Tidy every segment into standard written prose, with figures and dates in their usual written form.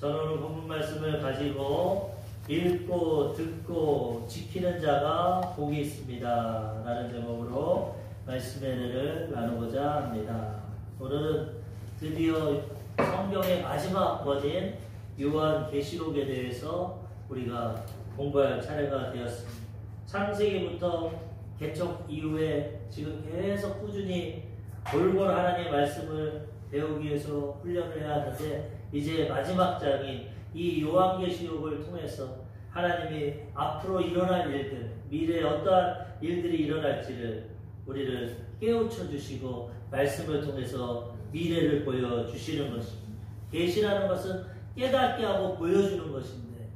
저는 오늘 본문 말씀을 가지고 읽고 듣고 지키는 자가 복이 있습니다 라는 제목으로 말씀의 은혜를 나누고자 합니다. 오늘은 드디어 성경의 마지막 권인 요한계시록에 대해서 우리가 공부할 차례가 되었습니다. 창세기부터 개척 이후에 지금 계속 꾸준히 골고루 하나님의 말씀을 배우기 위해서 훈련을 해야 하는데, 이제 마지막 장인 이 요한계시록을 통해서 하나님이 앞으로 일어날 일들, 미래에 어떠한 일들이 일어날지를 우리를 깨우쳐 주시고 말씀을 통해서 미래를 보여주시는 것입니다. 계시라는 것은 깨닫게 하고 보여주는 것인데,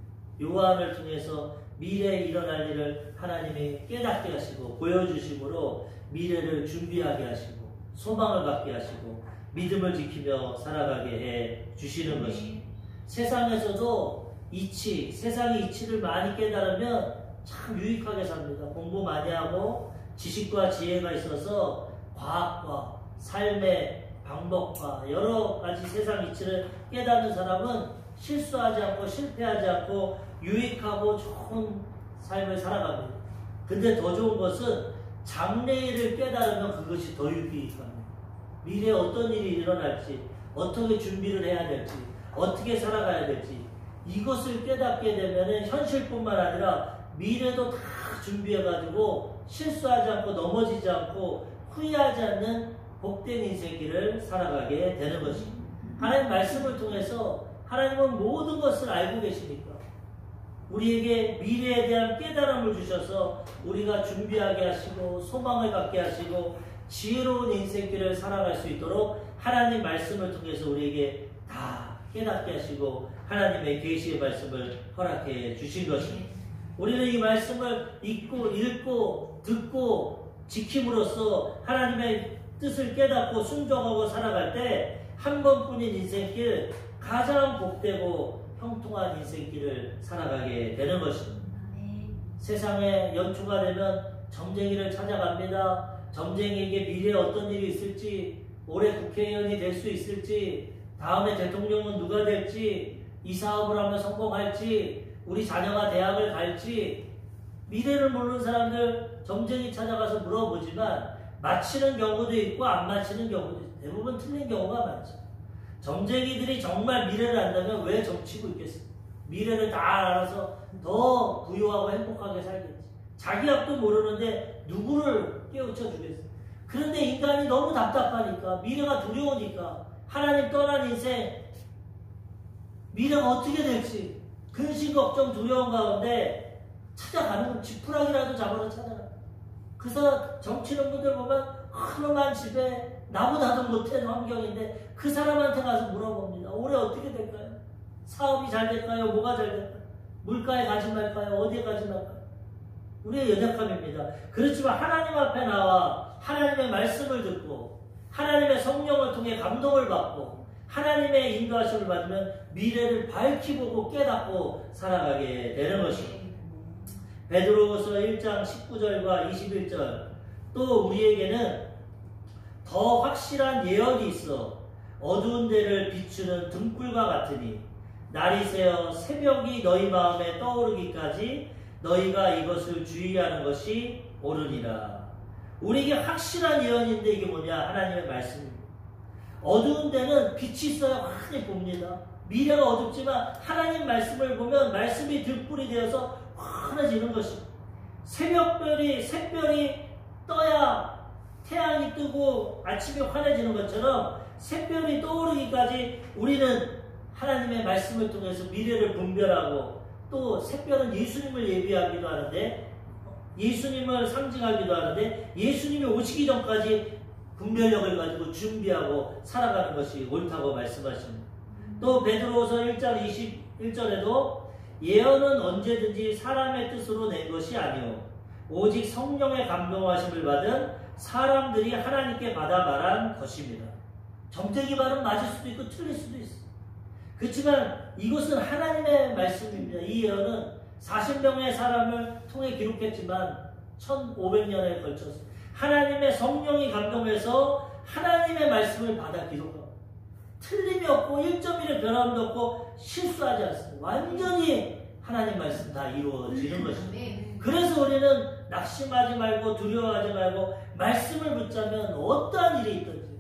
요한을 통해서 미래에 일어날 일을 하나님이 깨닫게 하시고 보여주심으로 미래를 준비하게 하시고 소망을 갖게 하시고 믿음을 지키며 살아가게 해 주시는 것입니다. 세상에서도 세상의 이치를 많이 깨달으면 참 유익하게 삽니다. 공부 많이 하고 지식과 지혜가 있어서 과학과 삶의 방법과 여러 가지 세상 이치를 깨닫는 사람은 실수하지 않고 실패하지 않고 유익하고 좋은 삶을 살아갑니다. 근데 더 좋은 것은 장래일을 깨달으면 그것이 더 유익합니다. 미래에 어떤 일이 일어날지, 어떻게 준비를 해야 될지, 어떻게 살아가야 될지, 이것을 깨닫게 되면 현실뿐만 아니라 미래도 다 준비해가지고 실수하지 않고 넘어지지 않고 후회하지 않는 복된 인생길을 살아가게 되는 것입니다. 하나님 말씀을 통해서 하나님은 모든 것을 알고 계시니까 우리에게 미래에 대한 깨달음을 주셔서 우리가 준비하게 하시고 소망을 갖게 하시고 지혜로운 인생길을 살아갈 수 있도록 하나님 말씀을 통해서 우리에게 다 깨닫게 하시고 하나님의 계시의 말씀을 허락해 주신 것입니다. 우리는 이 말씀을 읽고 듣고 지킴으로써 하나님의 뜻을 깨닫고 순종하고 살아갈 때 한 번뿐인 인생길, 가장 복되고 형통한 인생길을 살아가게 되는 것입니다. 세상에 연초가 되면 점쟁이를 찾아갑니다. 점쟁이에게 미래에 어떤 일이 있을지, 올해 국회의원이 될 수 있을지, 다음에 대통령은 누가 될지, 이 사업을 하면 성공할지, 우리 자녀가 대학을 갈지, 미래를 모르는 사람들 점쟁이 찾아가서 물어보지만 맞히는 경우도 있고 안 맞히는 경우도 있고 대부분 틀린 경우가 많죠. 점쟁이들이 정말 미래를 안다면 왜 점치고 있겠습니까? 미래를 다 알아서 더 부유하고 행복하게 살겠지. 자기 앞도 모르는데 누구를 깨우쳐 주겠어요? 그런데 인간이 너무 답답하니까, 미래가 두려우니까, 하나님 떠난 인생, 미래가 어떻게 될지 근심 걱정 두려운 가운데 찾아가는 건 지푸라기라도 잡아서 찾아가. 그래서 정치는 분들 보면 하루만 집에 나보다도 못한 환경인데 그 사람한테 가서 물어봅니다. 올해 어떻게 될까요? 사업이 잘 될까요? 뭐가 잘 될까요? 물가에 가지 말까요? 어디에 가지 말까요? 우리의 연약함입니다. 그렇지만 하나님 앞에 나와 하나님의 말씀을 듣고 하나님의 성령을 통해 감동을 받고 하나님의 인도하심을 받으면 미래를 밝히 보고 깨닫고 살아가게 되는 것입니다. 베드로후서 1장 19절과 21절, 또 우리에게는 더 확실한 예언이 있어 어두운 데를 비추는 등불과 같으니 날이 새어 새벽이 너희 마음에 떠오르기까지 너희가 이것을 주의하는 것이 옳으니라. 우리에게 확실한 예언인데 이게 뭐냐? 하나님의 말씀입니다. 어두운 데는 빛이 있어야 환히 봅니다. 미래가 어둡지만 하나님 말씀을 보면 말씀이 등불이 되어서 환해지는 것입니다. 새별이 떠야 태양이 뜨고 아침이 환해지는 것처럼 새별이 떠오르기까지 우리는 하나님의 말씀을 통해서 미래를 분별하고, 또 새별은 예수님을 예비하기도 하는데, 예수님을 상징하기도 하는데, 예수님이 오시기 전까지 분별력을 가지고 준비하고 살아가는 것이 옳다고 말씀하십니다. 또 베드로후서 1장 21절에도 예언은 언제든지 사람의 뜻으로 낸 것이 아니오 오직 성령의 감동하심을 받은 사람들이 하나님께 받아 말한 것입니다. 점쟁이 말은 맞을 수도 있고 틀릴 수도 있어. 그렇지만 이것은 하나님의 말씀입니다. 이 예언은 40명의 사람을 통해 기록했지만 1500년에 걸쳐서 하나님의 성령이 감동해서 하나님의 말씀을 받아 기록합니다. 틀림이 없고 1.1의 변함도 없고 실수하지 않습니다. 완전히 하나님 말씀 다 이루어지는 것입니다. 그래서 우리는 낙심하지 말고 두려워하지 말고 말씀을 붙잡으면 어떠한 일이 있든지,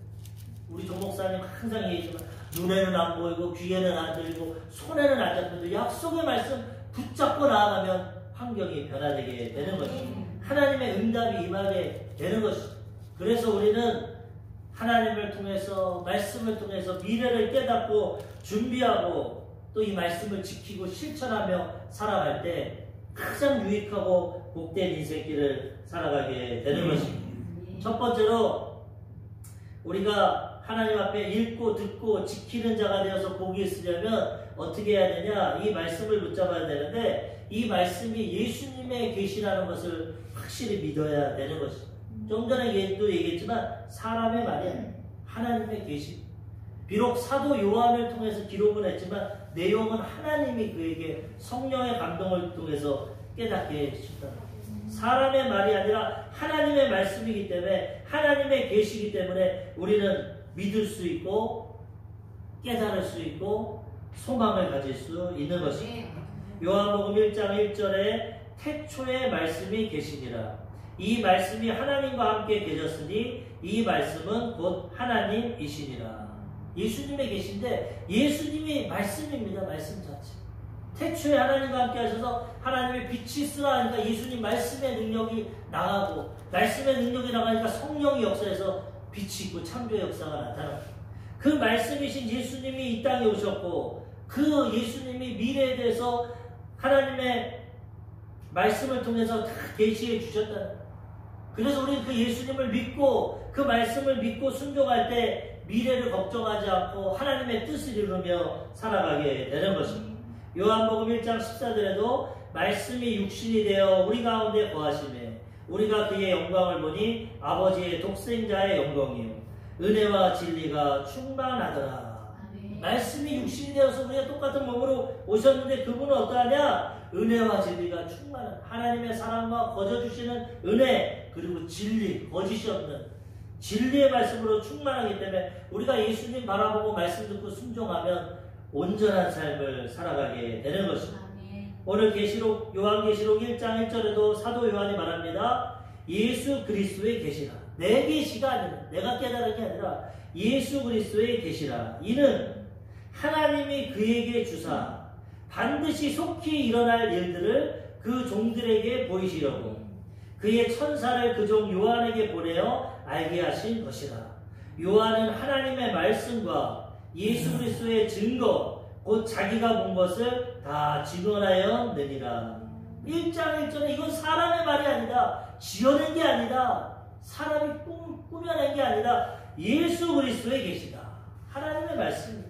우리 조 목사님 항상 얘기하지만 눈에는 안 보이고 귀에는 안 들리고 손에는 안 잡혀도 약속의 말씀 붙잡고 나아가면 환경이 변화되게 되는 것입니다. 하나님의 응답이 임하게 되는 것입니다. 그래서 우리는 하나님을 통해서, 말씀을 통해서 미래를 깨닫고 준비하고 또 이 말씀을 지키고 실천하며 살아갈 때 가장 유익하고 복된 인생길을 살아가게 되는 것입니다. 첫 번째로 우리가 하나님 앞에 읽고 듣고 지키는 자가 되어서 복이 있으려면 어떻게 해야 되냐? 이 말씀을 붙잡아야 되는데, 이 말씀이 예수님의 계시라는 것을 확실히 믿어야 되는 것입니다. 좀 전에도 얘기했지만 사람의 말이 아니에요. 하나님의 계시. 비록 사도 요한을 통해서 기록은 했지만 내용은 하나님이 그에게 성령의 감동을 통해서 깨닫게 해주셨다. 사람의 말이 아니라 하나님의 말씀이기 때문에, 하나님의 계시이기 때문에 우리는 믿을 수 있고 깨달을 수 있고 소망을 가질 수 있는 것입니다. 요한복음 1장 1절에 태초에 말씀이 계시니라. 이 말씀이 하나님과 함께 계셨으니 이 말씀은 곧 하나님이시니라. 예수님의 계신데 예수님이 말씀입니다. 말씀 자체. 태초에 하나님과 함께 하셔서 하나님의 빛이 있으라 하니까 예수님 말씀의 능력이 나가고, 말씀의 능력이 나가니까 성령이 역사해서 빛이 있고 창조의 역사가 나타납니다. 그 말씀이신 예수님이 이 땅에 오셨고, 그 예수님이 미래에 대해서 하나님의 말씀을 통해서 다 계시해 주셨다. 그래서 우리는 그 예수님을 믿고 그 말씀을 믿고 순종할 때 미래를 걱정하지 않고 하나님의 뜻을 이루며 살아가게 되는 것입니다. 요한복음 1장 14절에도 말씀이 육신이 되어 우리 가운데 거하시매 우리가 그의 영광을 보니 아버지의 독생자의 영광이요 은혜와 진리가 충만하더라. 말씀이 육신이 되어서 우리가 똑같은 몸으로 오셨는데 그분은 어떠하냐? 은혜와 진리가 충만한, 하나님의 사랑과 거저주시는 은혜, 그리고 진리, 거짓이 없는 진리의 말씀으로 충만하기 때문에 우리가 예수님 바라보고 말씀 듣고 순종하면 온전한 삶을 살아가게 되는 것입니다. 오늘 계시록, 요한계시록 1장 1절에도 사도 요한이 말합니다. 예수 그리스도의 계시라. 내 계시가 아니라, 내가 깨달은 게 아니라 예수 그리스도의 계시라. 이는 하나님이 그에게 주사 반드시 속히 일어날 일들을 그 종들에게 보이시려고 그의 천사를 그 종 요한에게 보내어 알게 하신 것이라. 요한은 하나님의 말씀과 예수 그리스도의 증거, 곧 자기가 본 것을 다 증언하였느니라. 1장 1절에 이건 사람의 말이 아니다. 지어낸 게 아니다. 사람이 꾸며낸 게 아니라 예수 그리스도의 계시다. 하나님의 말씀입니다.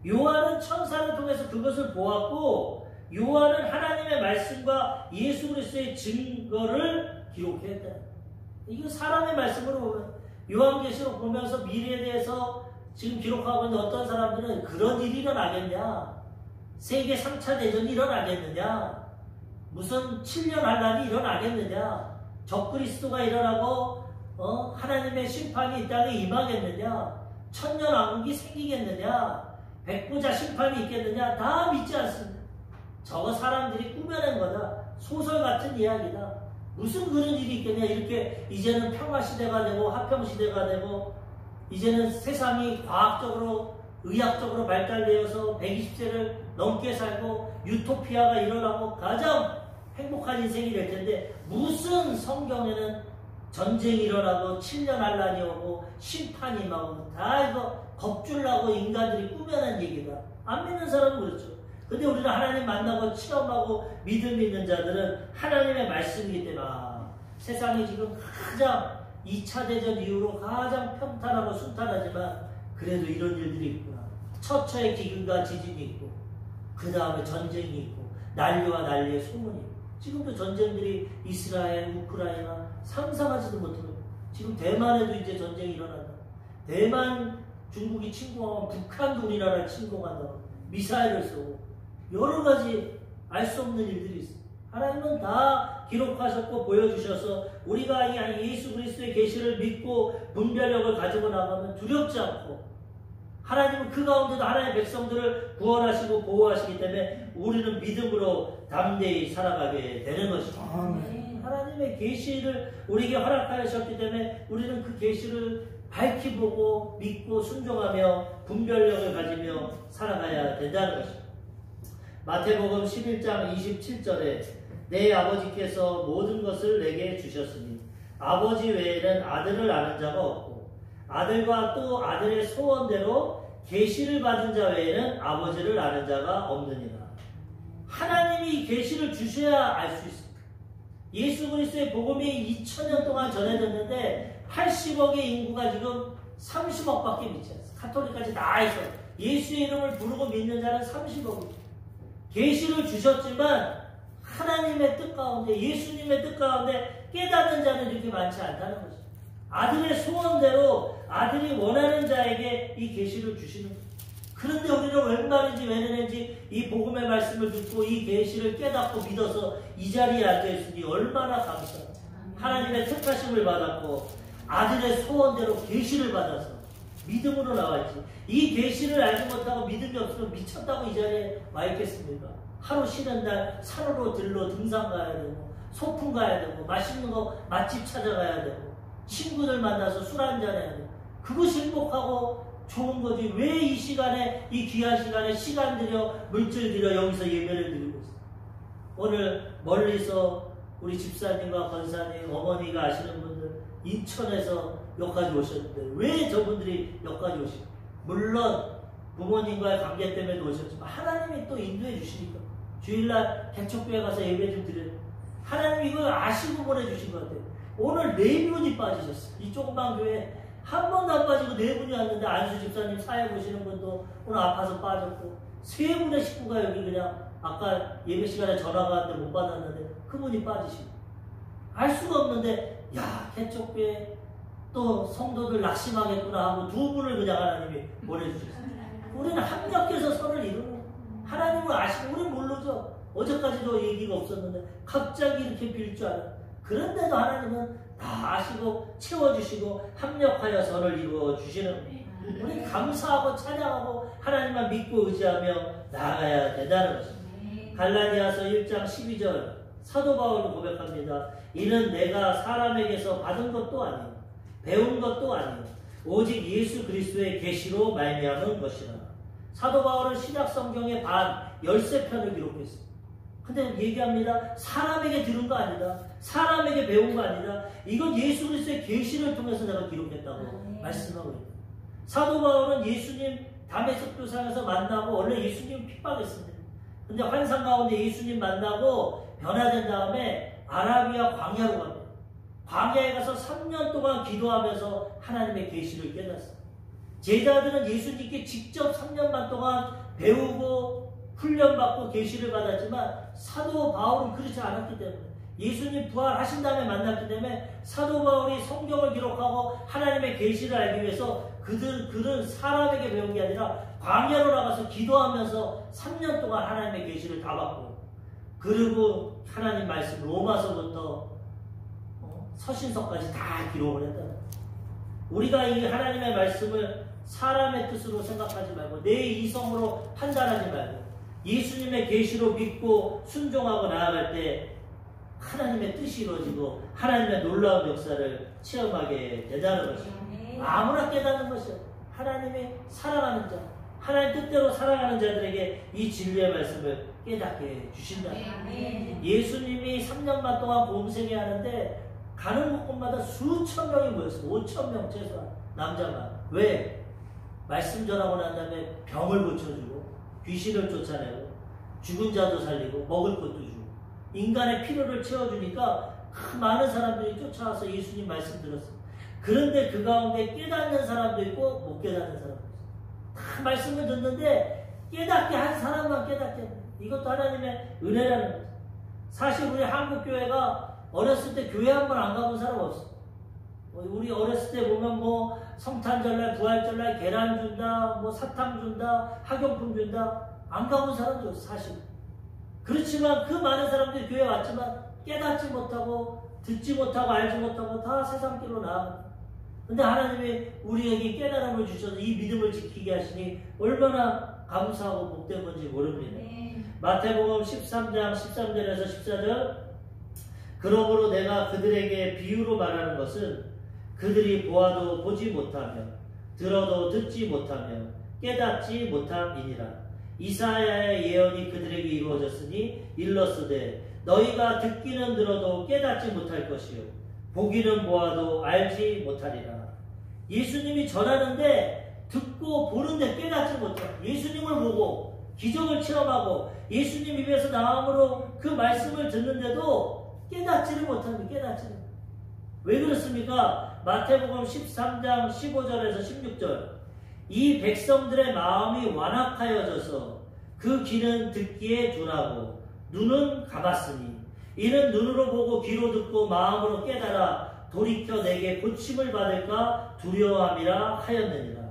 요한은 천사를 통해서 그것을 보았고, 요한은 하나님의 말씀과 예수 그리스도의 증거를 기록했다. 이거 사람의 말씀으로 보면, 요한계시록 보면서 미래에 대해서 지금 기록하고 있는 어떤 사람들은 그런 일이 일어나겠냐? 세계 3차 대전이 일어나겠느냐? 무슨 7년 한란이 일어나겠느냐? 적그리스도가 일어나고 하나님의 심판이 이 땅에 임하겠느냐? 천년왕국이 생기겠느냐? 백부자 심판이 있겠느냐? 다 믿지 않습니다. 저거 사람들이 꾸며낸 거다. 소설 같은 이야기다. 무슨 그런 일이 있겠냐? 이렇게 이제는 평화시대가 되고 화평시대가 되고 이제는 세상이 과학적으로 의학적으로 발달되어서 120세를 넘게 살고 유토피아가 일어나고 가장 행복한 인생이 될 텐데, 무슨 성경에는 전쟁이 일어나고 7년 한란이 오고 심판이 임하고 다 이거 겁줄라고 인간들이 꾸며낸 얘기다. 안 믿는 사람은 그렇죠. 근데 우리는 하나님 만나고 체험하고 믿음 있는 자들은 하나님의 말씀이기 때문에 세상이 지금 가장 2차 대전 이후로 가장 평탄하고 순탄하지만 그래도 이런 일들이 있구나. 처처의 기근과 지진이 있고 그 다음에 전쟁이 있고 난리와 난리의 소문이 있고, 지금도 전쟁들이 이스라엘, 우크라이나 상상하지도 못하고, 지금 대만에도 이제 전쟁이 일어난다. 대만 중국이 침공하면 북한도 우리나라를 침공한다고 미사일을 쏘고 여러 가지 알 수 없는 일들이 있어요. 하나님은 다 기록하셨고 보여주셔서 우리가 이 예수 그리스도의 계시를 믿고 분별력을 가지고 나가면 두렵지 않고 하나님은 그 가운데도 하나님의 백성들을 구원하시고 보호하시기 때문에 우리는 믿음으로 담대히 살아가게 되는 것입니다. 하나님의 계시를 우리에게 허락하셨기 때문에 우리는 그 계시를 밝히 보고 믿고 순종하며 분별력을 가지며 살아가야 된다는 것입니다. 마태복음 11장 27절에 내 아버지께서 모든 것을 내게 주셨으니 아버지 외에는 아들을 아는 자가 없고 아들과 또 아들의 소원대로 계시를 받은 자 외에는 아버지를 아는 자가 없느니라. 하나님이 계시를 주셔야 알 수 있습니다. 예수 그리스도의 복음이 2000년 동안 전해졌는데 80억의 인구가 지금 30억밖에 믿지 않습니다. 가톨릭까지 다 해서 예수의 이름을 부르고 믿는 자는 30억입니다. 계시를 주셨지만 하나님의 뜻 가운데, 예수님의 뜻 가운데 깨닫는 자는 이렇게 많지 않다는 거죠. 아들의 소원대로 아들이 원하는 자에게 이 계시를 주시는 거예요. 그런데 우리는 웬 말인지 왜 그런지 이 복음의 말씀을 듣고 이 계시를 깨닫고 믿어서 이 자리에 앉아있으니 얼마나 감사합니다. 하나님의 택하심을 받았고 아들의 소원대로 계시를 받아서 믿음으로 나와있지. 이 계시를 알지 못하고 믿음이 없으면 미쳤다고 이 자리에 와 있겠습니까? 하루 쉬는 날 산으로 들러 등산 가야 되고 소풍 가야 되고 맛있는 거 맛집 찾아가야 되고 친구들 만나서 술 한잔 해야 되고 그것이 행복하고 좋은 거지. 왜 이 시간에, 이 귀한 시간에 시간 들여 물질 들여 여기서 예배를 드리고 있어요. 오늘 멀리서 우리 집사님과 권사님, 어머니가 아시는 분들 인천에서 여기까지 오셨는데 왜 저분들이 여기까지 오시고, 물론 부모님과의 관계 때문에 오셨지만 하나님이 또 인도해 주시니까 주일날 개척교회 가서 예배 좀 드려요. 하나님이 이걸 아시고 보내주신 것 같아요. 오늘 4분이 빠지셨어요. 이 조그만 교회 한 번도 안 빠지고 4분이 왔는데 안수 집사님 사회 보시는 분도 오늘 아파서 빠졌고 3분의 식구가 여기 그냥 아까 예배 시간에 전화가 왔는데 못 받았는데 그분이 빠지시고 알 수가 없는데 야 개척교회 또 성도들 낙심하겠구나 하고 2분을 그냥 하나님이 보내주셨어요. 우리는 합력해서 선을 이루는 하나님을 아시고 우리는 모르죠. 어제까지도 얘기가 없었는데 갑자기 이렇게 빌 줄 알아요. 그런데도 하나님은 다 아시고 채워주시고 합력하여 선을 이루어 주시는 우리 감사하고 찬양하고 하나님만 믿고 의지하며 나아가야 된다는 것입니다. 갈라디아서 1장 12절 사도 바울은 고백합니다. 이는 내가 사람에게서 받은 것도 아니요 배운 것도 아니요 오직 예수 그리스도의 계시로 말미암은 것이라. 사도 바울은 신약 성경의 반 13편을 기록했습니다. 근데 얘기합니다. 사람에게 들은 거 아니다. 사람에게 배운 거 아니다. 이건 예수 그리스도의 계시를 통해서 내가 기록했다고 말씀하고 있다. 사도 바울은 예수님 다메섹 도상에서 만나고 원래 예수님 핍박했습니다. 근데 환상 가운데 예수님 만나고 변화된 다음에 아라비아 광야로 갑니다. 광야에 가서 3년 동안 기도하면서 하나님의 계시를 깨닫습니다. 제자들은 예수님께 직접 3년 반 동안 배우고 훈련받고 계시를 받았지만 사도 바울은 그렇지 않았기 때문에 예수님 부활하신 다음에 만났기 때문에 사도 바울이 성경을 기록하고 하나님의 계시를 알기 위해서 그들은 사람에게 배운 게 아니라 광야로 나가서 기도하면서 3년 동안 하나님의 계시를 다 받고 그리고 하나님 말씀 로마서부터 서신서까지 다 기록을 했다. 우리가 이 하나님의 말씀을 사람의 뜻으로 생각하지 말고 내 이성으로 판단하지 말고 예수님의 계시로 믿고 순종하고 나아갈 때 하나님의 뜻이 이루어지고 하나님의 놀라운 역사를 체험하게 된다는 것이죠. 아무나 깨닫는 것이요. 하나님의 사랑하는 자, 하나님 뜻대로 살아가는 자들에게 이 진리의 말씀을 깨닫게 주신다. 예수님이 3년 반 동안 공생회 하는데 가는 곳마다 수천 명이 모였어요. 5천 명 최소한 남자만. 왜? 말씀 전하고 난 다음에 병을 고쳐주고 귀신을 쫓아내고 죽은 자도 살리고 먹을 것도 주고 인간의 필요를 채워주니까 많은 사람들이 쫓아와서 예수님 말씀 들었어요. 그런데 그 가운데 깨닫는 사람도 있고 못 깨닫는 사람도 있어요. 다 말씀을 듣는데 깨닫게 한 사람만 깨닫게 해요. 이것도 하나님의 은혜라는 거죠. 사실 우리 한국교회가 어렸을 때 교회 한 번 안 가본 사람 없어. 우리 어렸을 때 보면 뭐 성탄절날, 부활절날 계란 준다, 뭐 사탕 준다, 학용품 준다. 안 가본 사람도 없어, 사실. 그렇지만 그 많은 사람들이 교회 왔지만 깨닫지 못하고 듣지 못하고 알지 못하고 다 세상길로 나아갑니다. 근데 하나님이 우리에게 깨달음을 주셔서 이 믿음을 지키게 하시니 얼마나 감사하고 복된 건지 모릅니다. 마태복음 13장 13절에서 14절 그러므로 내가 그들에게 비유로 말하는 것은 그들이 보아도 보지 못하며 들어도 듣지 못하며 깨닫지 못함이니라. 이사야의 예언이 그들에게 이루어졌으니 일렀으되 너희가 듣기는 들어도 깨닫지 못할 것이요 보기는 보아도 알지 못하리라. 예수님이 전하는데 듣고 보는데 깨닫지 못해. 예수님을 보고 기적을 체험하고 예수님 입에서 나옴으로 그 말씀을 듣는데도 깨닫지를 못합니다. 깨닫지를. 왜 그렇습니까? 마태복음 13장 15절에서 16절 이 백성들의 마음이 완악하여져서 그 귀는 듣기에 둔하고 눈은 감았으니 이는 눈으로 보고 귀로 듣고 마음으로 깨달아 돌이켜 내게 고침을 받을까 두려워함이라 하였느니라.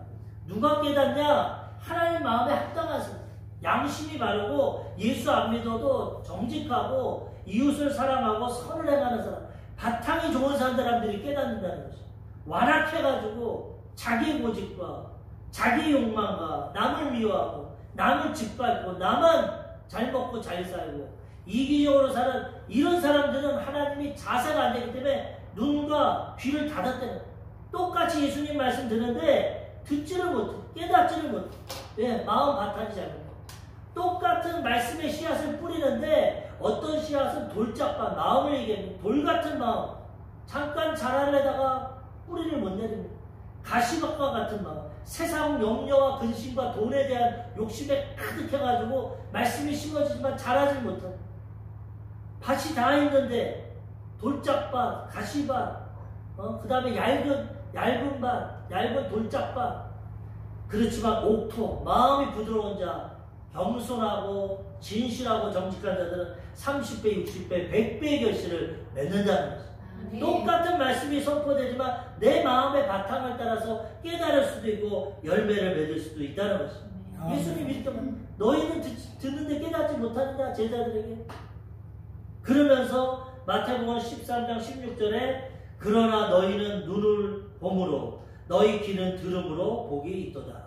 누가 깨닫냐? 하나님 마음에 합당한 사람, 양심이 바르고 예수 안 믿어도 정직하고 이웃을 사랑하고 선을 행하는 사람, 바탕이 좋은 사람들이 깨닫는다는 것이죠. 완악해가지고 자기 고집과 자기 욕망과 남을 미워하고 남을 짓밟고 나만 잘 먹고 잘 살고 이기적으로 사는 이런 사람들은 하나님이 자세가 안 되기 때문에 눈과 귀를 닫았다는 거예요. 똑같이 예수님 말씀 듣는데 듣지를 못해. 깨닫지를 못해. 왜? 마음 바탕이 잘못해. 똑같은 말씀의 씨앗을 뿌리는데 어떤 씨앗은 돌짝밭 마음을 얘기합니다. 돌 같은 마음. 잠깐 자라려다가 뿌리를 못 내립니다. 가시밭과 같은 마음. 세상 염려와 근심과 돈에 대한 욕심에 가득해가지고 말씀이 심어지지만 자라지 못합니다. 밭이 다 있는데 돌짝밭, 가시밭, 그 다음에 얇은 밭, 얇은 돌짝밭. 그렇지만 옥토, 마음이 부드러운 자, 겸손하고 진실하고 정직한 자들은 30배, 60배, 100배의 결실을 맺는다는 거죠. 똑같은 말씀이 선포되지만 내 마음의 바탕을 따라서 깨달을 수도 있고 열매를 맺을 수도 있다는 것입니다. 예수님 이랬더만 너희는 듣는데 깨닫지 못하느냐 제자들에게. 그러면서 마태복음 13장 16절에 그러나 너희는 눈을 봄으로 너희 귀는 들음으로 복이 있도다.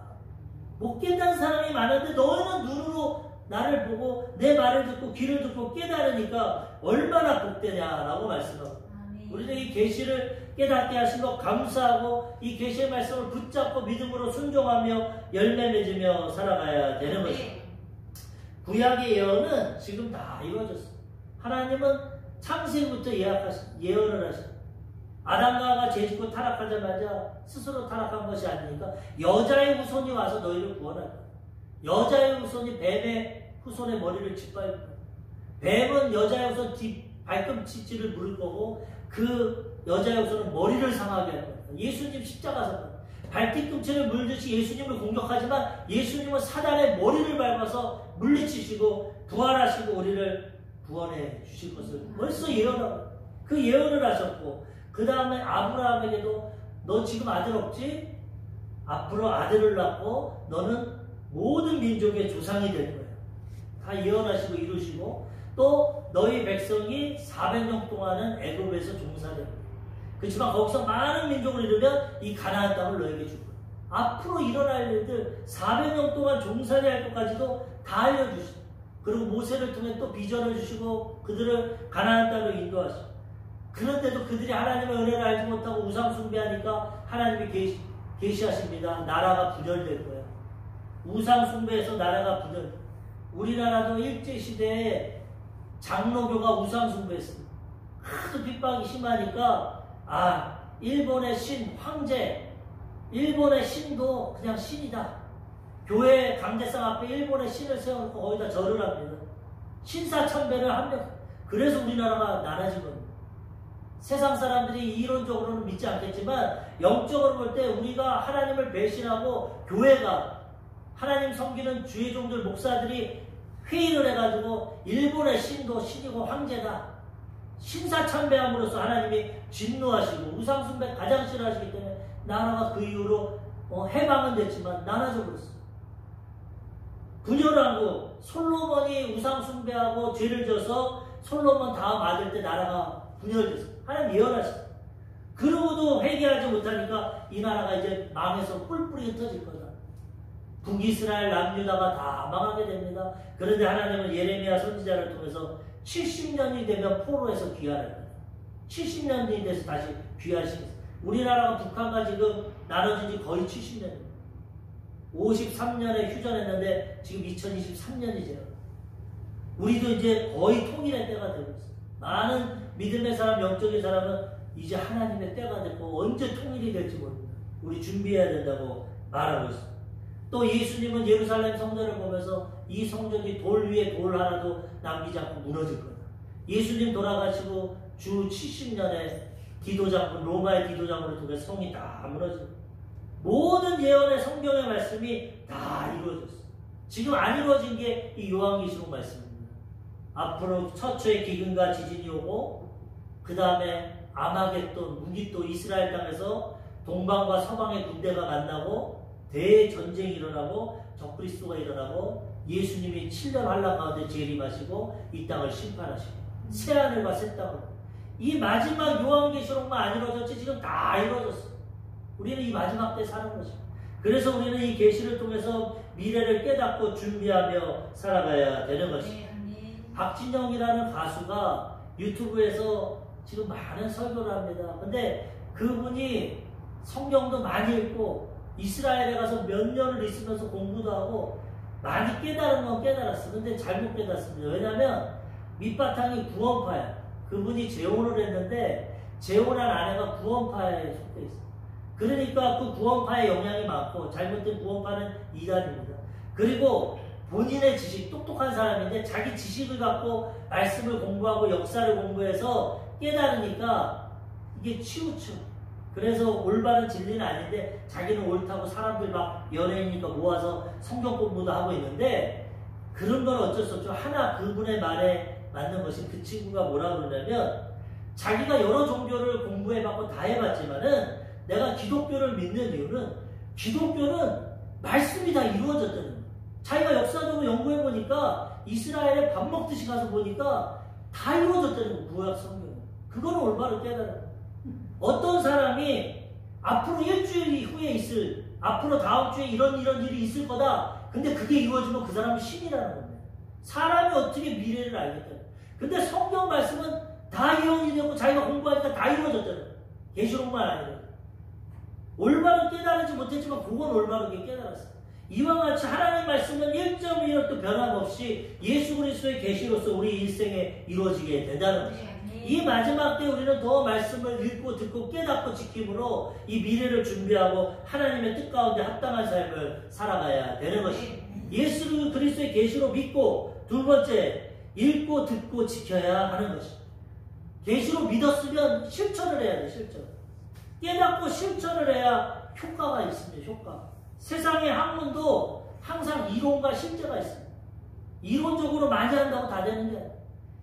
못 깨닫는 사람이 많은데 너희는 눈으로 나를 보고 내 말을 듣고 귀를 듣고 깨달으니까 얼마나 복되냐라고 말씀하고 우리는 이 계시를 깨닫게 하신 것 감사하고 이 계시의 말씀을 붙잡고 믿음으로 순종하며 열매 맺으며 살아가야 되는 것입니다. 구약의 예언은 지금 다 이루어졌습니다. 하나님은 창세기부터 예언을 하셨습니다. 아담과 죄짓고 타락하자마자 스스로 타락한 것이 아니니까 여자의 후손이 와서 너희를 구원할 거야. 여자의 후손이 뱀의 후손의 머리를 짓밟을 거야. 뱀은 여자의 후손 발꿈치질을 물을 거고 그 여자의 후손은 머리를 상하게 할 거야. 예수님 십자가에서 발뒤꿈치를 물듯이 예수님을 공격하지만 예수님은 사단의 머리를 밟아서 물리치시고 부활하시고 우리를 구원해 주실 것을 벌써 예언하고 그 예언을 하셨고 그 다음에 아브라함에게도 너 지금 아들 없지? 앞으로 아들을 낳고 너는 모든 민족의 조상이 될 거야. 다 예언하시고 이루시고 또 너희 백성이 400년 동안은 애굽에서 종살이 거야. 그렇지만 거기서 많은 민족을 이루면 이 가나안 땅을 너에게 줄 거야. 앞으로 일어날 일들 400년 동안 종살이 할 것까지도 다 알려주시고 그리고 모세를 통해 또 비전을 주시고 그들을 가나안 땅으로 인도하시고 그런데도 그들이 하나님의 은혜를 알지 못하고 우상 숭배하니까 하나님이 계시하십니다. 나라가 분열될 거야. 우상 숭배에서 나라가 분열. 우리나라도 일제시대에 장로교가 우상 숭배했습니다. 하도 핍박이 심하니까 일본의 신, 황제, 일본의 신도 그냥 신이다. 교회 강대상 앞에 일본의 신을 세워놓고 거기다 절을 합니다. 신사참배를 합니다. 그래서 우리나라가 나라진 겁니다. 세상 사람들이 이론적으로는 믿지 않겠지만 영적으로 볼 때 우리가 하나님을 배신하고 교회가 하나님 섬기는 주의 종들 목사들이 회의를 해가지고 일본의 신도 신이고 황제다. 신사참배함으로써 하나님이 진노하시고 우상숭배 가장 싫어하시기 때문에 나라가 그 이후로 해방은 됐지만 나눠져 버렸어요. 분열하고 솔로몬이 우상숭배하고 죄를 져서 솔로몬 다음 아들 때 나라가 분열됐어요. 하나님 예언하셨어요. 그러고도 회개하지 못하니까 이 나라가 이제 망해서 뿔뿔이 흩어질 거다. 북이스라엘 남유다가 다 망하게 됩니다. 그런데 하나님은 예레미야 선지자를 통해서 70년이 되면 포로에서 귀환할 거다. 70년이 돼서 다시 귀환시켰어요. 우리나라가 북한과 지금 나눠진 지 거의 70년입니다. 53년에 휴전했는데 지금 2023년이죠. 우리도 이제 거의 통일의 때가 되고 있어요. 많은 믿음의 사람, 영적인 사람은 이제 하나님의 때가 됐고 언제 통일이 될지 모릅니다. 우리 준비해야 된다고 말하고 있습니다. 또 예수님은 예루살렘 성전을 보면서 이 성전이 돌 위에 돌 하나도 남기지 않고 무너질 거다. 예수님 돌아가시고 주 70년에 디도장군, 로마의 디도장군을 통해 성이 다 무너집니다. 모든 예언의 성경의 말씀이 다 이루어졌어요. 지금 안 이루어진 게 이 요한계시록 말씀입니다. 앞으로 처초의 기근과 지진이 오고 그 다음에 아마겟돈, 무기또 이스라엘 땅에서 동방과 서방의 군대가 만나고 대전쟁이 일어나고 적그리스도가 일어나고 예수님이 7년 환란 가운데 재림하시고 이 땅을 심판하시고 새하늘과 새 땅을 이 마지막 요한계시록만 안 이루어졌지 지금 다 이루어졌어. 우리는 이 마지막 때 사는 거죠. 그래서 우리는 이 계시를 통해서 미래를 깨닫고 준비하며 살아가야 되는 것입니다. 박진영이라는 가수가 유튜브에서 지금 많은 설교를 합니다. 근데 그분이 성경도 많이 읽고 이스라엘에 가서 몇 년을 있으면서 공부도 하고 많이 깨달은 건 깨달았어. 근데 잘못 깨닫습니다. 왜냐하면 밑바탕이 구원파야. 그분이 재혼을 했는데 재혼한 아내가 구원파에 속해 있어. 그러니까 그 구원파의 영향이 많고 잘못된 구원파는 이단입니다. 그리고 본인의 지식, 똑똑한 사람인데 자기 지식을 갖고 말씀을 공부하고 역사를 공부해서 깨달으니까 이게 치우쳐. 그래서 올바른 진리는 아닌데 자기는 옳다고 사람들 막 연예인이니까 모아서 성경 공부도 하고 있는데 그런 건 어쩔 수 없죠. 하나 그분의 말에 맞는 것이 그 친구가 뭐라 그러냐면 자기가 여러 종교를 공부해봤고 다 해봤지만은 내가 기독교를 믿는 이유는 기독교는 말씀이 다 이루어졌다는 거예요. 자기가 역사적으로 연구해보니까 이스라엘에 밥 먹듯이 가서 보니까 다 이루어졌다는 거예요. 구약 성경은. 그거는 올바로 깨달아요. 어떤 사람이 앞으로 일주일 후에 있을 앞으로 다음 주에 이런 일이 있을 거다. 근데 그게 이루어지면 그 사람은 신이라는 겁니다. 사람이 어떻게 미래를 알겠다. 근데 성경 말씀은 다 예언이 되고 자기가 공부하니까 다 이루어졌잖아요. 계시록만 아니라. 올바로 깨달지 못했지만 그건 올바르게 깨달았어요. 이와 같이 하나님의 말씀은 1.1도 변함없이 예수 그리스도의 계시로서 우리 인생에 이루어지게 된다는 것입니다. 이 마지막 때 우리는 더 말씀을 읽고 듣고 깨닫고 지킴으로 이 미래를 준비하고 하나님의 뜻 가운데 합당한 삶을 살아가야 되는 것입니다. 예수 그리스도의 계시로 믿고 두 번째 읽고 듣고 지켜야 하는 것입니다. 계시로 믿었으면 실천을 해야 돼. 실천. 깨닫고 실천을 해야 효과가 있습니다. 효과. 세상의 학문도 항상 이론과 실제가 있습니다. 이론적으로 많이 한다고 다 되는 게 아니에요.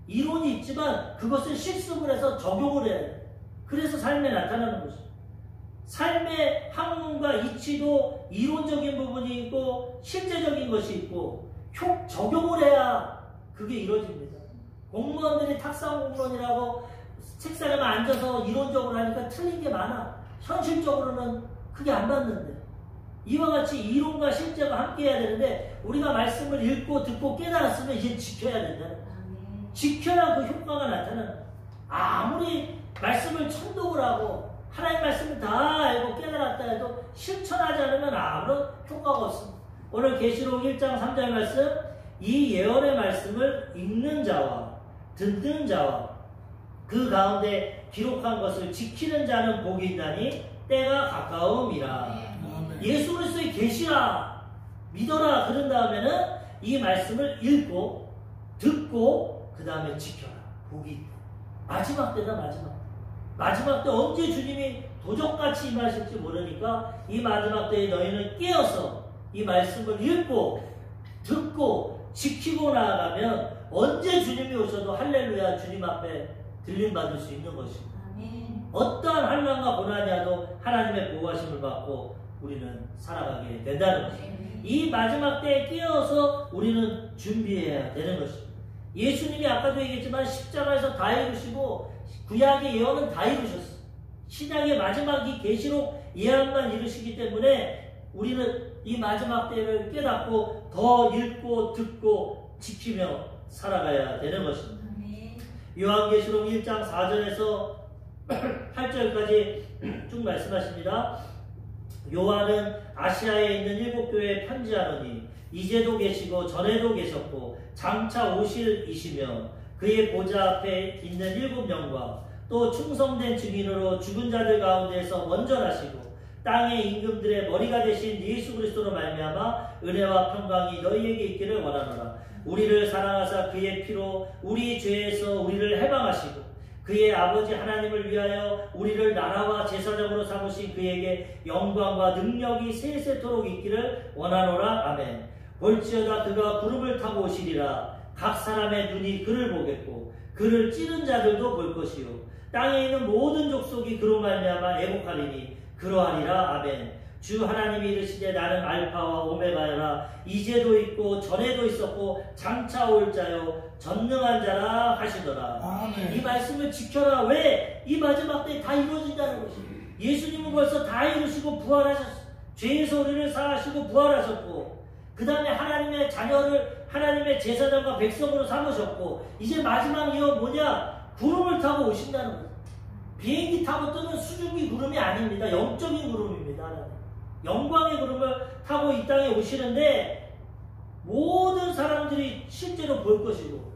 이론이 있지만 그것을 실습을 해서 적용을 해야 돼요. 그래서 삶에 나타나는 것이죠. 삶의 학문과 이치도 이론적인 부분이 있고 실제적인 것이 있고 적용을 해야 그게 이루어집니다. 공무원들이 탁상 공무원이라고 책상에만 앉아서 이론적으로 하니까 틀린 게 많아. 현실적으로는 그게 안 맞는데. 이와 같이 이론과 실제가 함께 해야 되는데 우리가 말씀을 읽고 듣고 깨달았으면 이제 지켜야 된다. 지켜야 그 효과가 나타나는. 아무리 말씀을 천독을 하고 하나님 말씀을 다 알고 깨달았다 해도 실천하지 않으면 아무런 효과가 없습니다. 오늘 계시록 1장 3절 말씀, 이 예언의 말씀을 읽는 자와 듣는 자와 그 가운데 기록한 것을 지키는 자는 복이 있나니 때가 가까움이라. 예수 그리스도의 계시라 믿어라. 그런 다음에는 이 말씀을 읽고 듣고 그 다음에 지켜라. 복이 있다. 마지막 때다. 마지막 때 언제 주님이 도적같이 임하실지 모르니까 이 마지막 때에 너희는 깨어서 이 말씀을 읽고 듣고 지키고 나아가면 언제 주님이 오셔도 할렐루야 주님 앞에 들림받을 수 있는 것입니다. 어떠한 환난과 고난이라도 하나님의 보호하심을 받고 우리는 살아가게 된다는 것입니다. 이 마지막 때에 깨어서 우리는 준비해야 되는 것입니다. 예수님이 아까도 얘기했지만 십자가에서 다 이루시고 구약의 예언은 다 이루셨어요. 신약의 마지막 이 계시록 예언만 이루시기 때문에 우리는 이 마지막 때를 깨닫고 더 읽고 듣고 지키며 살아가야 되는 것입니다. 요한계시록 1장 4절에서 8절까지 쭉 말씀하십니다. 요한은 아시아에 있는 7교회에 편지하노니 이제도 계시고 전에도 계셨고 장차 오실 이시며 그의 보좌 앞에 있는 7명과 또 충성된 증인으로 죽은 자들 가운데서 먼저 나시고 땅의 임금들의 머리가 되신 예수 그리스도로 말미암아 은혜와 평강이 너희에게 있기를 원하노라. 우리를 사랑하사 그의 피로 우리 죄에서 우리를 해방하시고 그의 아버지 하나님을 위하여 우리를 나라와 제사장으로 삼으신 그에게 영광과 능력이 세세토록 있기를 원하노라. 아멘. 볼지어다 그가 구름을 타고 오시리라. 각 사람의 눈이 그를 보겠고 그를 찌른 자들도 볼 것이요 땅에 있는 모든 족속이 그로 말미암아 애곡하리니 그러하리라. 아멘. 주 하나님이 이르시되 나는 알파와 오메가라. 이제도 있고 전에도 있었고 장차 올 자요 전능한 자라 하시더라. 아멘. 이 말씀을 지켜라. 왜? 이 마지막 때 다 이루어진다는 것입니다. 예수님은 벌써 다 이루시고 부활하셨어요. 죄에서 우리를 사하시고 부활하셨고 그 다음에 하나님의 자녀를 하나님의 제사장과 백성으로 삼으셨고 이제 마지막 이어 뭐냐? 구름을 타고 오신다는 거예요. 비행기 타고 뜨는 수중기 구름이 아닙니다. 영적인 구름입니다. 하나님. 영광의 구름을 타고 이 땅에 오시는데 모든 사람들이 실제로 볼 것이고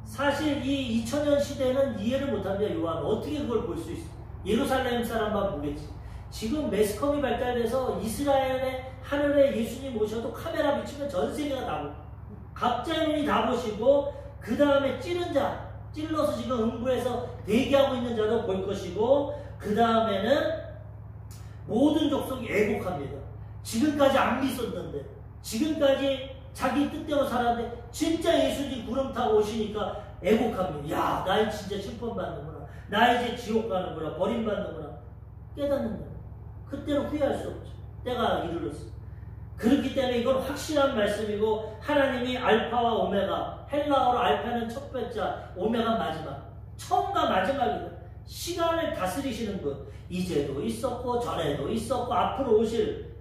사실 이 2000년 시대는 이해를 못합니다. 요한은 어떻게 그걸 볼 수 있어? 예루살렘 사람만 보겠지. 지금 매스컴이 발달돼서 이스라엘의 하늘에 예수님 오셔도 카메라 비치면 전 세계가 다 보고 각자의 눈이 다 보시고 그 다음에 찌른 자 찔러서 지금 음부에서 대기하고 있는 자도 볼 것이고 그 다음에는 모든 족속이 애곡합니다. 지금까지 안 믿었는데 지금까지 자기 뜻대로 살았는데 진짜 예수님 구름 타고 오시니까 애곡합니다. 야, 나 진짜 심판받는구나. 나 이제 지옥 가는구나. 버림받는구나. 깨닫는 거야. 그때는 후회할 수 없죠. 때가 이르렀어. 그렇기 때문에 이건 확실한 말씀이고 하나님이 알파와 오메가, 헬라어로 알파는 첫 번째, 오메가 마지막, 처음과 마지막이다. 시간을 다스리시는 분, 이제도 있었고 전에도 있었고 앞으로 오실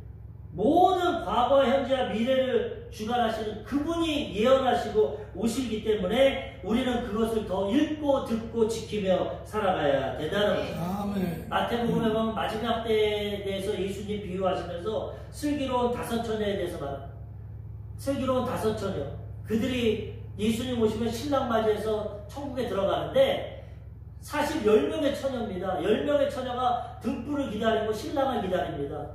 모든 과거, 현재와 미래를 주관하시는 그분이 예언하시고 오시기 때문에 우리는 그것을 더 읽고 듣고 지키며 살아가야 된다는 것입니다. 마태복음에 보면 마지막 때에 대해서 예수님 비유하시면서 슬기로운 5처녀에 대해서 말합니다. 슬기로운 5처녀. 그들이 예수님 오시면 신랑 맞이해서 천국에 들어가는데 사실 10명의 처녀입니다. 10명의 처녀가 등불을 기다리고 신랑을 기다립니다.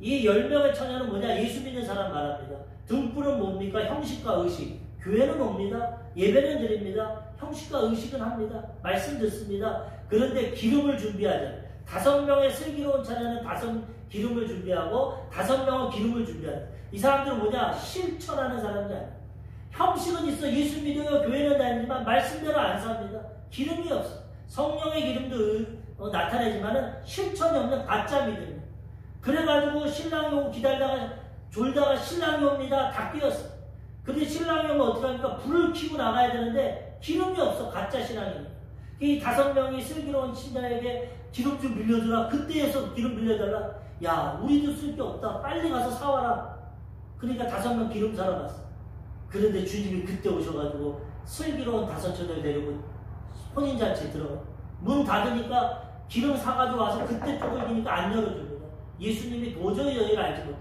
이 10명의 처녀는 뭐냐? 예수 믿는 사람 말합니다. 등불은 뭡니까? 형식과 의식. 교회는 옵니다. 예배는 드립니다. 형식과 의식은 합니다. 말씀 듣습니다. 그런데 기름을 준비하잖아요. 5명의 슬기로운 처녀는 기름을 준비하고 5명은 기름을 준비하는. 이 사람들은 뭐냐? 실천하는 사람이 아니에요. 형식은 있어. 예수 믿어요. 교회는 다니지만 말씀대로 안 삽니다. 기름이 없어. 성령의 기름도 나타내지만은 실천이 없는 가짜 믿음이에요. 그래가지고 신랑이 오고 기다리다가 졸다가 신랑이 옵니다. 다 끼었어. 근데 신랑이 오면 어떡합니까? 불을 켜고 나가야 되는데 기름이 없어. 가짜 신랑이니까. 이 5명이 슬기로운 신랑에게 기름 좀 빌려주라. 그때에서 기름 빌려달라. 야, 우리도 쓸 게 없다. 빨리 가서 사와라. 그러니까 5명 기름 사러 갔어. 그런데 주님이 그때 오셔가지고 슬기로운 5처녀를 데리고 혼인잔치에 들어가. 문 닫으니까 기름 사가지고 와서 그때 쪼글기니까 안 열어줍니다. 예수님이 도저히 여기를 알지 못해.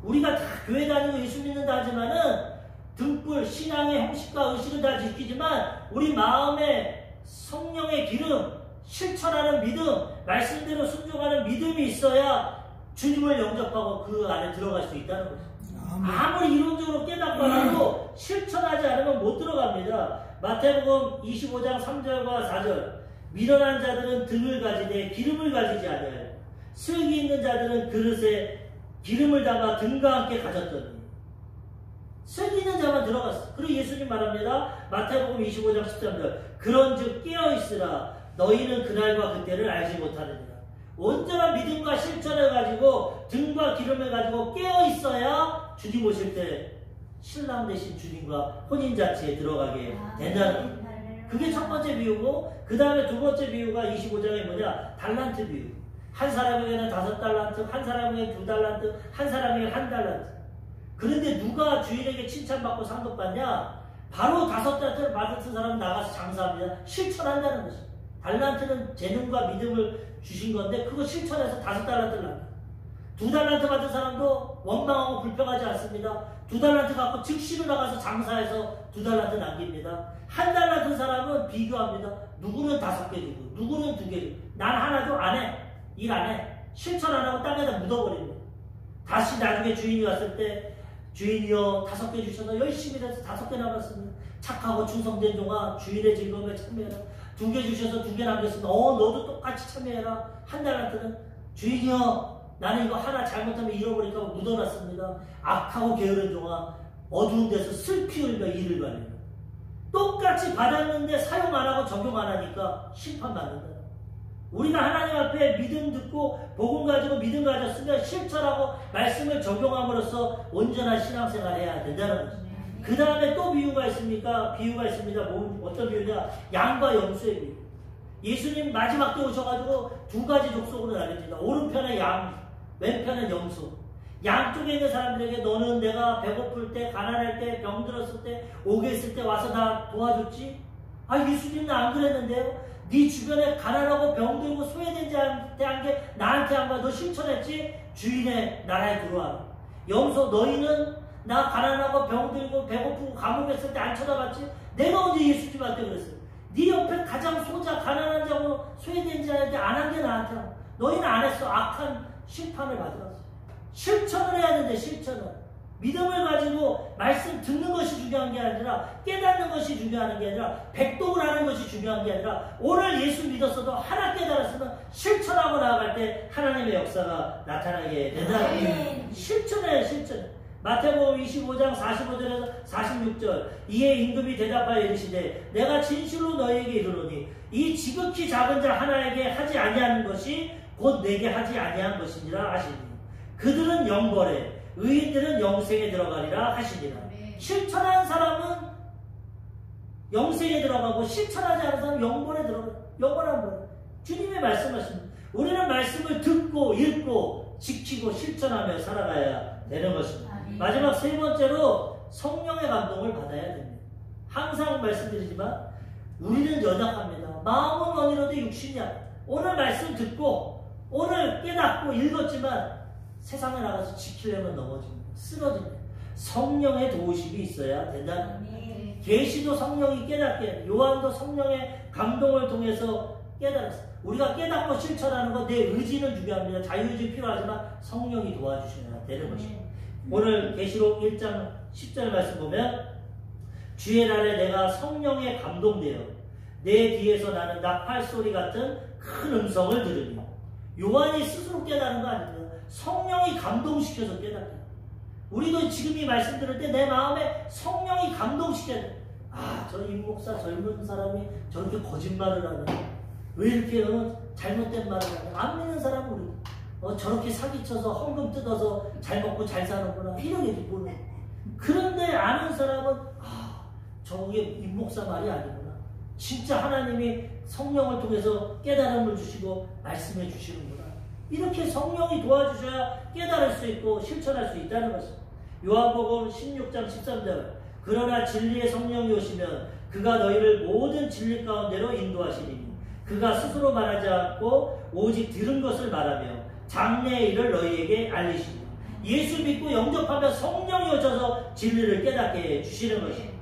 우리가 다 교회 다니고 예수 믿는다 하지만은 등불, 신앙의 형식과 의식은 다 지키지만 우리 마음에 성령의 기름, 실천하는 믿음, 말씀대로 순종하는 믿음이 있어야 주님을 영접하고 그 안에 들어갈 수 있다는 거죠. 아무리 이론적으로 깨닫고 하도 실천하지 않으면 못 들어갑니다. 마태복음 25장 3절과 4절. 미련한 자들은 등을 가지되 기름을 가지지 아니하여 슬기 있는 자들은 그릇에 기름을 담아 등과 함께 가졌더니. 슬기 있는 자만 들어갔어. 그리고 예수님 말합니다. 마태복음 25장 13절. 그런즉 깨어있으라. 너희는 그날과 그때를 알지 못하느니라. 온전한 믿음과 실천을 가지고 등과 기름을 가지고 깨어있어야 주님 오실 때 신랑 되신 주님과 혼인잔치에 들어가게 된다는 거예요. 그게 첫 번째 비유고, 그 다음에 두 번째 비유가 25장에 뭐냐? 달란트 비유. 한 사람에게는 5달란트, 한 사람에게는 2달란트, 한 사람에게는 1달란트. 그런데 누가 주인에게 칭찬받고 상급받냐? 바로 5달란트를 받은 사람은 나가서 장사합니다. 실천한다는 것입니다. 달란트는 재능과 믿음을 주신 건데 그거 실천해서 5달란트를 납니다. 2달란트 받은 사람도 원망하고 불평하지 않습니다. 2달란트 갖고 즉시로 나가서 장사해서 2달란트 남깁니다. 1달란트 사람은 비교합니다. 누구는 5개 주고 누구는 2개 주고 난 하나도 안 해. 일 안 해. 실천 안 하고 땅에다 묻어버립니다. 다시 나중에 주인이 왔을 때 주인이여 5개 주셔서 열심히 해서 5개 남았습니다. 착하고 충성된 종아 주인의 즐거움에 참여해라. 2개 주셔서 2개 남겼습니다. 너도 똑같이 참여해라. 1달란트는 주인이여 나는 이거 하나 잘못하면 잃어버릴까 묻어놨습니다. 악하고 게으른 종아 어두운 데서 슬피 울며 이를 발립니다. 똑같이 받았는데 사용 안 하고 적용 안 하니까 심판받는다. 우리가 하나님 앞에 믿음 듣고 복음 가지고 믿음 가졌으면 실천하고 말씀을 적용함으로써 온전한 신앙생활을 해야 된다는 거죠. 그 다음에 또 비유가 있습니까? 비유가 있습니다. 어떤 비유냐? 양과 염소의 비유. 예수님 마지막 때 오셔가지고 2가지 족속으로 나뉩니다. 오른편에 양, 왼편에 염소. 양쪽에 있는 사람들에게 너는 내가 배고플 때, 가난할 때, 병들었을 때, 오게 있을 때 와서 나 도와줬지? 예수님은 안 그랬는데요? 네 주변에 가난하고 병들고 소외된 자한테 한 게 나한테 한 거야. 너 실천했지? 주인의 나라에 들어와. 염소 너희는 나 가난하고 병들고 배고프고 감옥에 있을 때 안 쳐다봤지? 내가 언제 예수님한테 그랬어요? 네 옆에 가장 소자 가난한 자고 소외된 자한테 안 한 게 나한테 한 거야. 너희는 안 했어. 악한 심판을 받아갔어. 실천을 해야 되는데 실천을. 믿음을 가지고 말씀 듣는 것이 중요한 게 아니라 깨닫는 것이 중요한 게 아니라 백독을 하는 것이 중요한 게 아니라 오늘 예수 믿었어도 하나 깨달았으면 실천하고 나아갈 때 하나님의 역사가 나타나게 된다. 실천해요. 실천. 마태복음 25장 45절에서 46절 이에 임금이 대답하여 이르시되 내가 진실로 너희에게 이르노니 이 지극히 작은 자 하나에게 하지 아니하는 것이 곧 내게 하지 아니한 것이니라 하시니 그들은 영벌에 의인들은 영생에 들어가리라 하시니라. 실천한 사람은 영생에 들어가고 실천하지 않은 사람은 영벌에 들어가요. 영원한 벌. 주님의 말씀하십니다. 우리는 말씀을 듣고 읽고 지키고 실천하며 살아가야 되는 것입니다. 마지막 세 번째로 성령의 감동을 받아야 됩니다. 항상 말씀드리지만 우리는 연약합니다. 마음은 원이로도 육신이 아닙니다. 오늘 말씀 듣고 오늘 깨닫고 읽었지만 세상에 나가서 지키려면 넘어집니다. 쓰러집니다. 성령의 도우심이 있어야 된다. 계시도 성령이 깨닫게 해요. 요한도 성령의 감동을 통해서 깨달았어요. 우리가 깨닫고 실천하는 건 내 의지는 중요합니다. 자유의지 필요하지만 성령이 도와주셔야 되는 것입니다. 오늘 계시록 1장 10절 말씀 보면 주의 날에 내가 성령에 감동되어 내 뒤에서 나는 나팔 소리 같은 큰 음성을 들으니 요한이 스스로 깨닫는 거 아닙니다. 성령이 감동시켜서 깨닫게. 우리도 지금 이 말씀 들을 때 내 마음에 성령이 감동시켜야 돼. 저 임목사 젊은 사람이 저렇게 거짓말을 하네. 왜 이렇게 잘못된 말을 하네. 안 믿는 사람은 우리 저렇게 사기쳐서 헌금 뜯어서 잘 먹고 잘 사는구나. 이렇게 보는. 그런데 아는 사람은 저게 임목사 말이 아니구나. 진짜 하나님이 성령을 통해서 깨달음을 주시고 말씀해 주시는구나. 이렇게 성령이 도와주셔야 깨달을 수 있고 실천할 수 있다는 것입니다. 요한복음 16장 13절 그러나 진리의 성령이 오시면 그가 너희를 모든 진리 가운데로 인도하시리니 그가 스스로 말하지 않고 오직 들은 것을 말하며 장래의 일을 너희에게 알리시니 예수 믿고 영접하면 성령이 오셔서 진리를 깨닫게 해주시는 것입니다.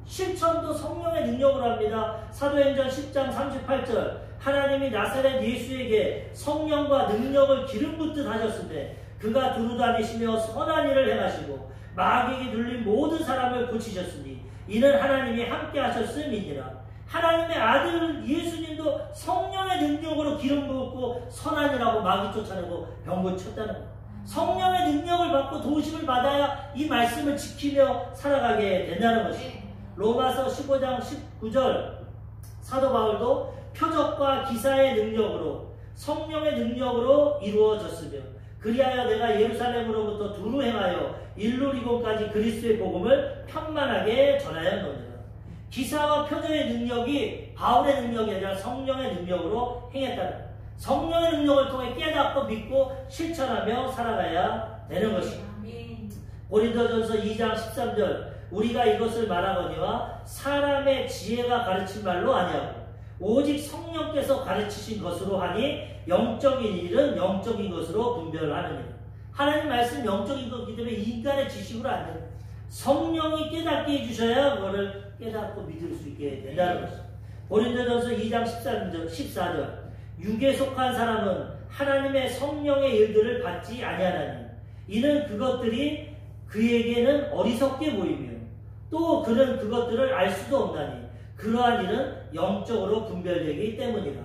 실천도 성령의 능력으로 합니다. 사도행전 10장 38절 하나님이 나사렛 예수에게 성령과 능력을 기름 붓듯 하셨으되 그가 두루다니시며 선한 일을 행하시고 마귀에게 눌린 모든 사람을 고치셨으니 이는 하나님이 함께 하셨음이니라. 하나님의 아들 예수님도 성령의 능력으로 기름 부었고 선한 일하고 마귀 쫓아내고 병 고쳤다는 것. 성령의 능력을 받고 도우심을 받아야 이 말씀을 지키며 살아가게 된다는 것입니다. 로마서 15장 19절 사도 바울도 표적과 기사의 능력으로 성령의 능력으로 이루어졌으며 그리하여 내가 예루살렘으로부터 두루 행하여 일루리곤까지 그리스도의 복음을 편만하게 전하였노니라. 기사와 표적의 능력이 바울의 능력이 아니라 성령의 능력으로 행했다는 거예요. 성령의 능력을 통해 깨닫고 믿고 실천하며 살아가야 되는 것입니다. 고린도전서 2장 13절 우리가 이것을 말하거니와 사람의 지혜가 가르친 말로 아니하고 오직 성령께서 가르치신 것으로 하니 영적인 일은 영적인 것으로 분별하느니라. 하나님 말씀 영적인 것이기 때문에 인간의 지식으로 안 됩니다. 성령이 깨닫게 해주셔야 그거를 깨닫고 믿을 수 있게 된다는 것입니다. 고린도전서 2장 14절 육에 속한 사람은 하나님의 성령의 일들을 받지 아니하나니 이는 그것들이 그에게는 어리석게 보이며 또 그는 그것들을 알 수도 없나니 그러한 일은 영적으로 분별되기 때문이라.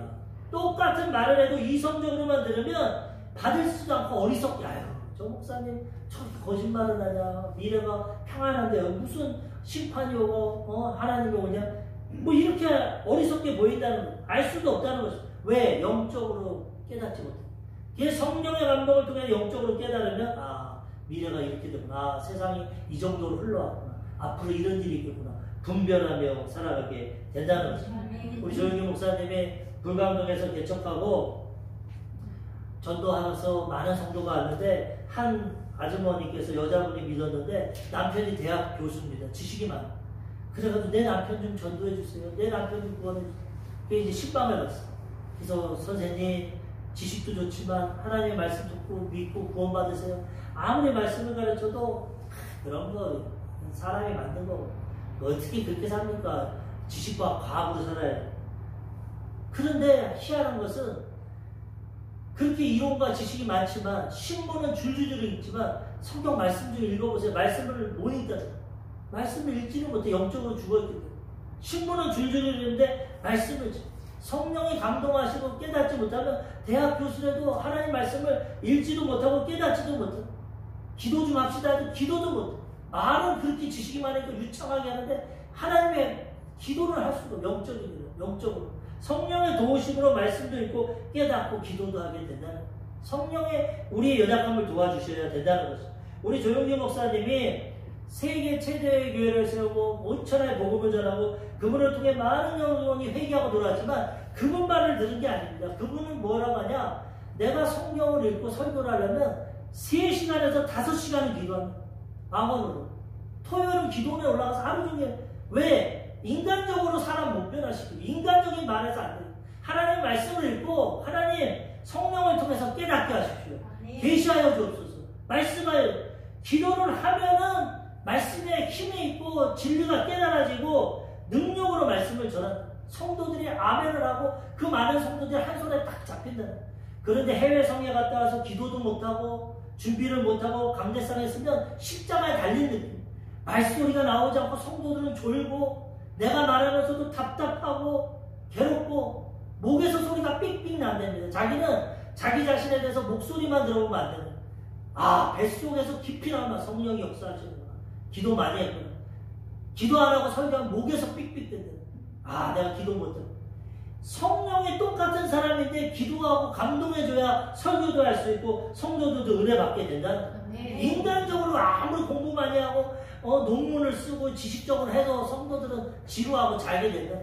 똑같은 말을 해도 이성적으로만 들으면 받을 수도 않고 어리석게 아유 저 목사님 저렇게 거짓말을 하냐 미래가 평안한데 무슨 심판이 오고 하나님이 오냐 뭐 이렇게 어리석게 보인다는 거 알 수도 없다는 것이죠. 왜? 영적으로 깨닫지 못해. 그게 성령의 감동을 통해 영적으로 깨달으면 아 미래가 이렇게 되구나 세상이 이 정도로 흘러왔구나 앞으로 이런 일이 있겠구나 분별하며 살아가게 된다는 것이죠. 우리 조영기 목사님이 불광동에서 개척하고 전도하면서 많은 성도가 왔는데 한 아주머니께서 여자분이 믿었는데 남편이 대학 교수입니다. 지식이 많아. 그래가지고 내 남편 좀 전도해 주세요. 내 남편 좀 구원해 주세요. 그게 이제 신방을 갔어. 그래서 선생님 지식도 좋지만 하나님의 말씀 듣고 믿고 구원받으세요. 아무리 말씀을 가르쳐도 그런 거 사람이 만든 거 어떻게 그렇게 삽니까? 지식과 과학으로 살아야 돼. 그런데 희한한 것은 그렇게 이론과 지식이 많지만 신문은 줄줄줄 읽지만 성경 말씀 좀 읽어보세요. 말씀을 못 읽다. 말씀을 읽지는 못해. 영적으로 죽어있기 때문에. 신문은 줄줄줄 읽는데 말씀을 성령이 감동하시고 깨닫지 못하면 대학 교수라도 하나님 말씀을 읽지도 못하고 깨닫지도 못해. 기도 좀 합시다 해도 기도도 못해. 말은 그렇게 지식이 많으니까 유창하게 하는데 하나님의 기도를 할 수가 없어. 영적인 일은 영적으로. 성령의 도우심으로 말씀도 읽고 깨닫고 기도도 하게 된다는 성령의 우리의 연약함을 도와주셔야 된다는 것이죠. 우리 조용기 목사님이 세계 최대의 교회를 세우고 온천하에 복음을 전하고 그분을 통해 많은 영혼이 회개하고 돌아왔지만 그분 말을 들은 게 아닙니다. 그분은 뭐라고 하냐 내가 성경을 읽고 설교를 하려면 3시간에서 5시간은 기도합니다. 방언으로. 토요일은 기도원에 올라가서 하루 종일 왜? 인간적으로 사람 못 변화시키고 인간적인 말에서 안 돼요. 하나님 말씀을 읽고 하나님 성령을 통해서 깨닫게 하십시오. 계시하여 주옵소서. 말씀하여 기도를 하면은 말씀에 힘이 있고 진리가 깨달아지고 능력으로 말씀을 전한 성도들이 아멘을 하고 그 많은 성도들이 한 손에 딱 잡힌다. 그런데 해외 성에 갔다 와서 기도도 못하고 준비를 못하고 강대상에 있으면 십자가에 달린 느낌. 말소리가 나오지 않고 성도들은 졸고 내가 말하면서도 답답하고 괴롭고 목에서 소리가 삑삑 난답니다. 자기는 자기 자신에 대해서 목소리만 들어보면 안 되는 아 뱃속에서 깊이 나오면 성령이 역사하시는구나. 기도 많이 했구나. 기도 안 하고 설교하면 목에서 삑삑 된다. 아 내가 기도 못해. 성령이 똑같은 사람인데 기도하고 감동해줘야 설교도 할 수 있고 성도들도 은혜 받게 된다. 인간적으로 아무리 공부 많이 하고 논문을 쓰고 지식적으로 해서 성도들은 지루하고 잘게 된다.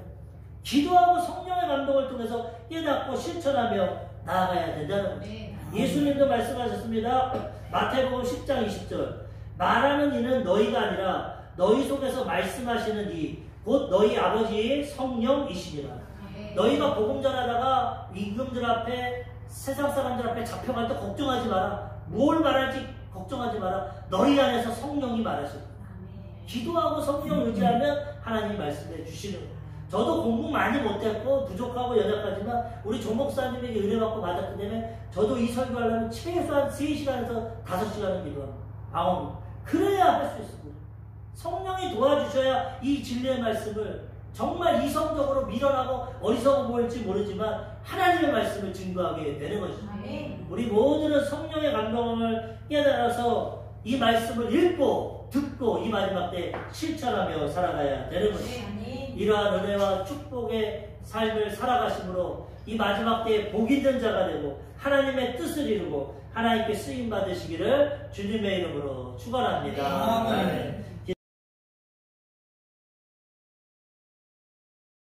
기도하고 성령의 감동을 통해서 깨닫고 실천하며 나아가야 된다는 거죠. 예수님도 말씀하셨습니다. 마태복음 10장 20절 말하는 이는 너희가 아니라 너희 속에서 말씀하시는 이 곧 너희 아버지의 성령이시니라. 너희가 복음 전하다가 임금들 앞에 세상 사람들 앞에 잡혀갈 때 걱정하지 마라. 뭘 말할지 걱정하지 마라. 너희 안에서 성령이 말하실 거야. 기도하고 성령 의지하면 하나님이 말씀해 주시는 거예요. 저도 공부 많이 못했고 부족하고 연약하지만 우리 조 목사님에게 은혜 받고 받았기 때문에 저도 이 설교하려면 최소한 3시간에서 5시간은 기도합니다. 방언. 그래야 할 수 있습니다. 성령이 도와주셔야 이 진리의 말씀을 정말 이성적으로 밀어나고 어리석어 보일지 모르지만 하나님의 말씀을 증거하게 되는 것입니다. 우리 모두는 성령의 감동을 깨달아서 이 말씀을 읽고 듣고 이 마지막 때 실천하며 살아가야 되는 것입니다. 이러한 은혜와 축복의 삶을 살아가심으로 이 마지막 때에 복 있는 자가 되고 하나님의 뜻을 이루고 하나님께 쓰임 받으시기를 주님의 이름으로 축원합니다.